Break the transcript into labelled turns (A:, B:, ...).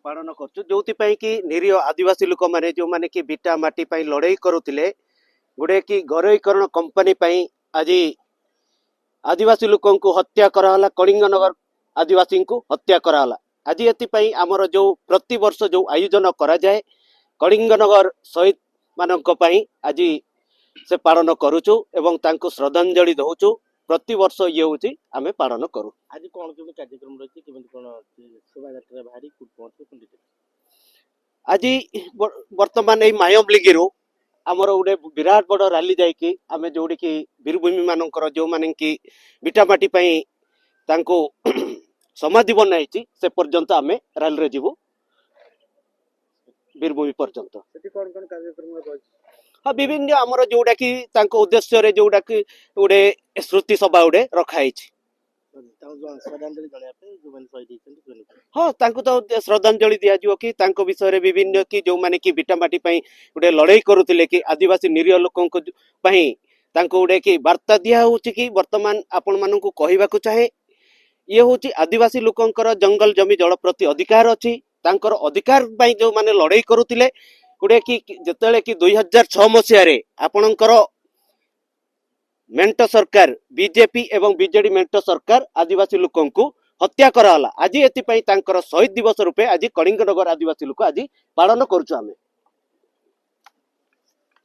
A: पालन करछु जोथि पई कि निरीह आदिवासी लोक माने जो माने कि बिटा माटी पई लड़ाई करुतिले गुडे कि घरोईकरण कंपनी पई आज आदिवासी लोकों को हत्या कराला कलिंगनगर आदिवासी को हत्या कराला आज एपाई आमर जो प्रति वर्ष जो आयोजन करा जाए कलिंगनगर शहीद मानक पई आज से पालन करुचु एवं तांको श्रद्धांजलि दउचु प्रति वर्ष ये होची आमे पालन करू।
B: आज कौन केमी कार्यक्रम रही केमी कौन शोभा यात्रा बाहरी पहुंचे
A: आज वर्तमान ये मायमलिंगिरू आमर गोटे विराट बड़ रैली जाइए आम जोड़ी की वीरभूमि मानकर जो माने कि बिटामाटी पई तांको समाधि बनाई से पर्यंत आम रैली रे जीवु वीरभूमि पर्यंत
B: कौन कौन कार्यक्रम
A: हाँ विभिन्न आमर जोड़ा कि तांको उद्देश्य रे जोड़ा कि गोटे स्मृति सभा गोटे रखाई हाँ तांको तो श्रद्धांजलि दिया कि तांको विषय रे विभिन्न कि जो माने कि बिटामाटी पई गोटे लड़ाई करुतिले कि आदिवासी निरीह लोकों पई तांको गोटे कि वार्ता दिया होची कि वर्तमान आपण मानकु कहिबाकु चाहे ये होची आदिवासी लोकंकर जंगल जमी जल प्रति अधिकार अछि तांकर अधिकार पई जो माने लड़ाई करुतिले गोटे कि जेतेले कि 2006 मसिया रे आपणकर मेंट सरकार बीजेपी एवं बीजेडी मेंट सरकार आदिवासी लोकों को हत्या कराला आज एति पई तांकर शहीद दिवस रूपे आज कलिंगनगर आदिवासी लोक आज पालन करूछु आमे।